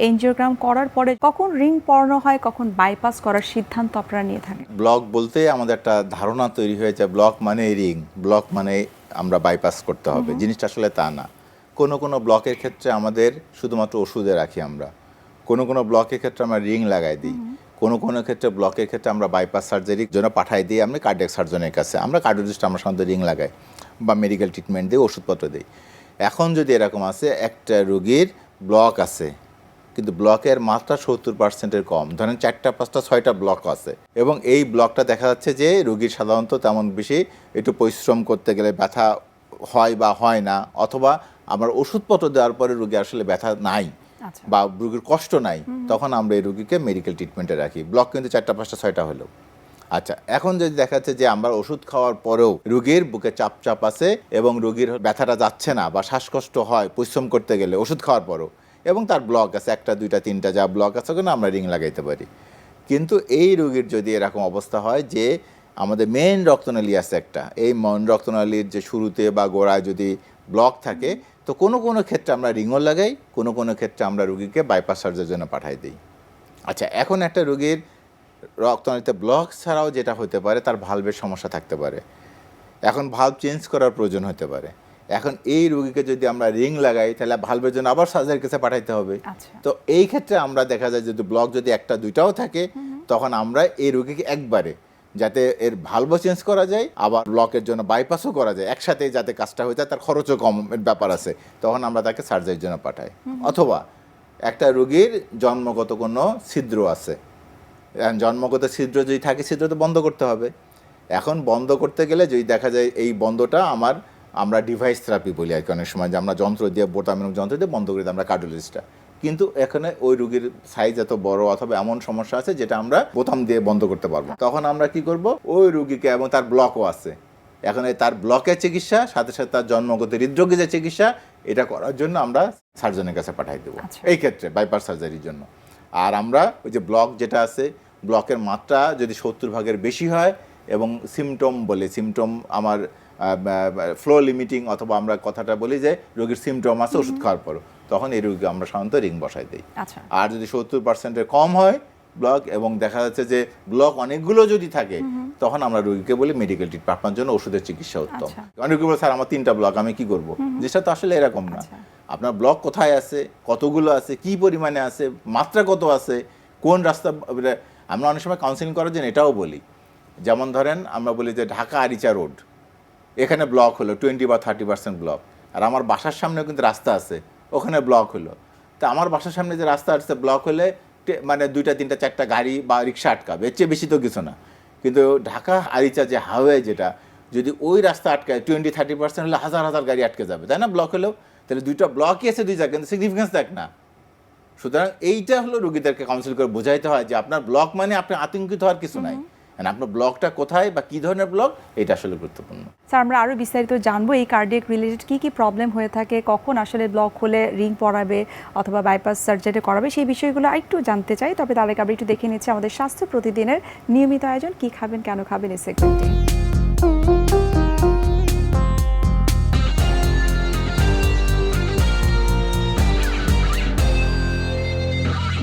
Angiogram করার পরে কখন রিং পরানো হয়, কখন বাইপাস করার সিদ্ধান্ত আপনারা নিয়ে থাকেন? ব্লক বলতে আমাদের একটা ধারণা তৈরি হয়েছে ব্লক মানে রিং, ব্লক মানে আমরা বাইপাস করতে হবে। জিনিসটা আসলে তা না। কোনো কোনো ব্লকের ক্ষেত্রে আমাদের শুধুমাত্র ওষুধে রাখি আমরা, কোনো কোনো ব্লকের ক্ষেত্রে আমরা রিং লাগাই দিই, কোনো কোনো ক্ষেত্রে ব্লকের ক্ষেত্রে আমরা বাইপাস সার্জারির জন্য পাঠাই দিই আমরা কার্ডিয়াক সার্জনের কাছে। আমরা কার্ডিওলজিস্ট আমরা সাধারণত রিং লাগাই বা মেডিকেল ট্রিটমেন্ট দিই, ওষুধপত্র দিই। এখন যদি এরকম আছে একটা রোগীর ব্লক আছে কিন্তু ব্লকের মাত্রা 70%-এর কম, ধরেন 4টা 5টা 6টা ব্লক আছে এবং এই ব্লকটা দেখা যাচ্ছে যে রোগীর সাধারণত তেমন বেশি একটু পরিশ্রম করতে গেলে ব্যথা হয় বা হয় না, অথবা আমার ওষুধপত্র দেওয়ার পরে রোগী আসলে ব্যথা নাই বা রোগীর কষ্ট নাই, তখন আমরা এই রোগীকে মেডিকেল ট্রিটমেন্টে রাখি। ব্লক কিন্তু 4টা 5টা 6টা হলেও। আচ্ছা, এখন যদি দেখা যাচ্ছে যে আমরা ওষুধ খাওয়ার পরেও রোগীর বুকে চাপ চাপ আছে এবং রোগীর ব্যথাটা যাচ্ছে না বা শ্বাসকষ্ট হয় পরিশ্রম করতে গেলে ওষুধ খাওয়ার পরেও, এবং তার ব্লক আছে 1টা 2টা 3টা যা ব্লক আছে ওখানে আমরা রিং লাগাইতে পারি। কিন্তু এই রোগীর যদি এরকম অবস্থা হয় যে আমাদের মেইন রক্তনালী আছে একটা, এই মেইন রক্তনালীর যে শুরুতে বা গোড়ায় যদি ব্লক থাকে, তো কোনো কোনো ক্ষেত্রে আমরা রিংও লাগাই, কোনো কোনো ক্ষেত্রে আমরা রোগীকে বাইপাস সার্জারির জন্য পাঠাই দিই। আচ্ছা, এখন একটা রোগীর রক্তনালীতে ব্লক ছাড়াও যেটা হতে পারে তার ভালভের সমস্যা থাকতে পারে, এখন ভালভ চেঞ্জ করার প্রয়োজন হতে পারে। এখন এই রোগীকে যদি আমরা রিং লাগাই তাহলে ভালভের জন্য আবার সার্জারির কাছে পাঠাইতে হবে। তো এই ক্ষেত্রে আমরা দেখা যায় যদি ব্লক যদি 1টা 2টাও থাকে, তখন আমরা এই রোগীকে একবারে যাতে এর ভালভও চেঞ্জ করা যায় আবার ব্লকের জন্য বাইপাসও করা যায়, একসাথে যাতে কাজটা হয়ে যায়, তার খরচও কম ব্যাপার আছে, তখন আমরা তাকে সার্জারির জন্য পাঠাই। অথবা একটা রোগীর জন্মগত কোনো ছিদ্র আছে, জন্মগত ছিদ্র যদি থাকে ছিদ্র তো বন্ধ করতে হবে। এখন বন্ধ করতে গেলে যদি দেখা যায় এই বন্ধটা আমরা ডিভাইস থেরাপি বলি আর কি অনেক সময়, যে আমরা যন্ত্র দিয়ে বোতামের যন্ত্র দিয়ে বন্ধ করে দিই আমরা কার্ডিওলজিস্টটা, কিন্তু এখানে ওই রোগীর সাইজ এত বড় অথবা এমন সমস্যা আছে যেটা আমরা বোতাম দিয়ে বন্ধ করতে পারবো, তখন আমরা কি করব ওই রোগীকে, এবং তার ব্লকও আছে, এখন তার ব্লকের চিকিৎসা সাথে সাথে তার জন্মগত হৃদরোগের যে চিকিৎসা এটা করার জন্য আমরা সার্জনের কাছে পাঠাই দেবো এই ক্ষেত্রে বাইপাস সার্জারির জন্য। আর আমরা ওই যে ব্লক যেটা আছে, ব্লকের মাত্রা যদি 70 ভাগের বেশি হয় এবং সিমটম বলে, সিমটম আমার ফ্লো লিমিটিং, অথবা আমরা কথাটা বলি যে রোগীর সিমটম আছে ওষুধ খাওয়ার পর, তখন এই রোগীকে আমরা সাধারণত রিং বসাই দিই। আর যদি 70%-এর কম হয় ব্লক এবং দেখা যাচ্ছে যে ব্লক অনেকগুলো যদি থাকে, তখন আমরা রোগীকে বলি মেডিকেল ট্রিটমেন্ট আপনার জন্য ওষুধের চিকিৎসা উত্তম। অনেকে বলে স্যার আমার 3টা ব্লক, আমি কি করব? যেটা তো আসলে এরকম না। আপনার ব্লক কোথায় আছে, কতগুলো আছে, কি পরিমাণে আছে, মাত্রা কত আছে, কোন রাস্তা। আমরা অনেক সময় কাউন্সিলিং করার জন্য এটাও বলি, যেমন ধরেন আমরা বলি যে ঢাকা আরিচা রোড, এখানে ব্লক হলো 20 বা 30% ব্লক, আর আমার বাসার সামনেও কিন্তু রাস্তা আছে, ওখানে ব্লক হলো। তা আমার বাসার সামনে যে রাস্তা আসছে ব্লক হলে মানে 2টা 3টা 4টা গাড়ি বা রিক্সা আটকাবে, এর চেয়ে বেশি তো কিছু না। কিন্তু ঢাকা আরিচা যে হাইওয়ে যেটা, যদি ওই রাস্তা আটকায় 20-30% হলে হাজার হাজার গাড়ি আটকে যাবে, তাই না? ব্লক হলেও তাহলে 2টা ব্লকই আছে 2 জায়গায়, কিন্তু সিগনিফিকেন্স দেখ না। সুতরাং এইটা হলো রোগীদেরকে কাউন্সিল করে বোঝাইতে হয় যে আপনার ব্লক মানে আপনি আতঙ্কিত হওয়ার কিছু নাই, আপনার ব্লকটা কোথায় বা কী ধরনের ব্লক, এটা আসলে গুরুত্বপূর্ণ। স্যার, আমরা আরও বিস্তারিত জানবো এই কার্ডিয়াক রিলেটেড কী কী প্রবলেম হয়ে থাকে, কখন আসলে ব্লক হলে রিং পরাবে অথবা বাইপাস সার্জারি করাবে, সেই বিষয়গুলো একটু জানতে চাই। তবে তার আগে আমরা একটু দেখে নিচ্ছি আমাদের স্বাস্থ্য প্রতিদিনের নিয়মিত আয়োজন, কী খাবেন কেন খাবেন এই সেগমেন্টে।